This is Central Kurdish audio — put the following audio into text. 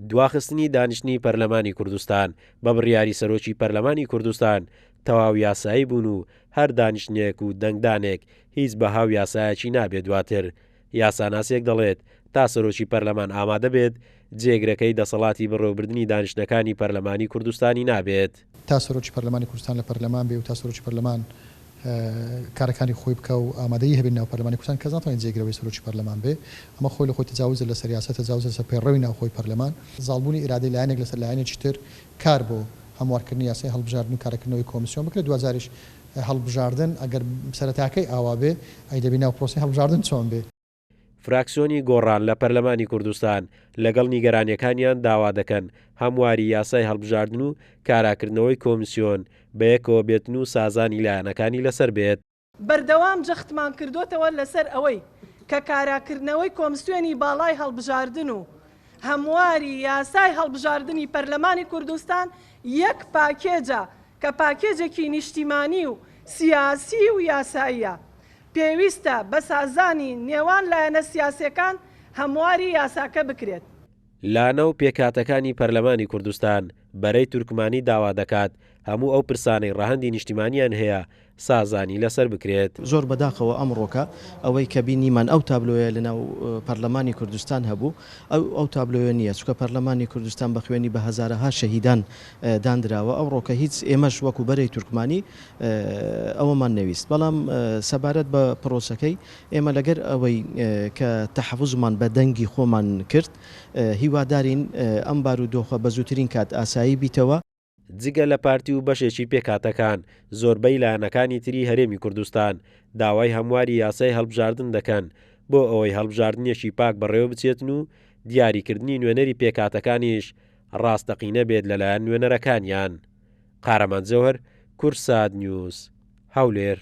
دواخستنی دانیشتنی پەرلەمانی کوردستان بە بڕیاری سەرۆکی پەرلەمانی کوردستان تەواو یاسایی بوون و هەر دانیشتنێک و دەنگدانێک هیچ بەهاو یاسایەکی نابێت دواتر. یاساناسێک دەڵێت تا سەرۆکی پەرلەمان ئامادە بێت جێگرەکەی دەسەڵاتی بەڕێوەبردننی دانیشتەکانی پەرلەمانی کوردستانی نابێت. تا سەرۆکی پەرلەمانی کوردستان لە پەرلەمان بێ و تا سەرۆکی پەرلەمان کارەکانی خۆی بکە و ئامادەی هەبێت ناو پەرلەمانی کوردستان کەس ناتوانێت جێگرەوەی سەرۆکی پەرلەمان بێ. ئەمە خۆی لە خۆی تجاوز لە سەریاسەت تجاوز لەسەر پەیڕەوی ناوخۆی پەرلەمان زاڵبوونی ئیرادەی لایەنێک لەسەر لایەنێکی تر کار بۆ هەموارکردنی یاسای هەڵبژاردن و کارەکردنەوەی کۆمیسیۆن بکرێت. دوازاریش هەڵبژاردن ئەگەر سەرەتاکەی ئاوا بێ ئەی دەبێت ناو پرۆسی هەڵبژاردن چۆن بێ. فراکسیۆنی گۆڕان لە پەرلەمانی کوردستان لەگەڵ نیگەرانیەکانیان داوا دەکەن هەمواری یاسای هەڵبژاردن و کاراکردنەوەی کۆمیسیۆن بەیەکەوە بێتن و سازانی لایەنەکانی لەسەر بێت. بەردەوام جەختمان کردوتەوە لەسەر ئەوەی کە کاراکردنەوەی کۆمیسیۆنی باڵای هەڵبژاردن و هەمواری یاسای هەڵبژاردننی پەرلەمانی کوردستان یەک پاکێجە کە پاکێجێکی نیشتیمانی و سیاسی و یاساییە. پێویستە بە سازانی نێوان لایەنە سیاسیەکان هەمواری یاساکە بکرێت. لانە و پێکاتەکانی پەرلەمانی کوردستان بەرەی تورکمانی داوا دەکات هەموو ئەو پرسانەی ڕەهەندی نیشتیمانیان هەیە سازانی لەسەر بکرێت. زۆر بەداخەوە ئەمڕۆکە ئەوەی کە بینیمان ئەو تابلۆیە لەناو پەرلەمانی کوردستان هەبوو ئەو تابلۆیە نییە چکە پەرلەمانی کوردستان بە خوێنی بە هەزارەها شەهیدان دانراوە. ئەوڕۆکە هیچ ئێمەش وەکو بەرەی تورکمانی ئەوەمان نەویست، بەڵام سەبارەت بە پرۆسەکەی ئێمە لەگەر ئەوەی کە تەحەفوزمان بە دەنگی خۆمان کرد هیوادارین ئەم بارودۆخە بە زووترین کات ئاسایی بیتەوە. جگە لە پارتی و بەشێکی پێکاتەکان زۆربەی لایەنەکانی تری هەرێمی کوردستان داوای هەمواری یاسای هەڵبژاردن دەکەن بۆ ئەوەی هەڵبژاردنێکی پاک بەڕێوە بچێتن و دیاریکردنی نوێنەری پێکاتەکانیش ڕاستەقینە بێت لەلایەن نوێنەرەکانیان. قارەمان جەوهەر، کورسات نیوز، هەولێر.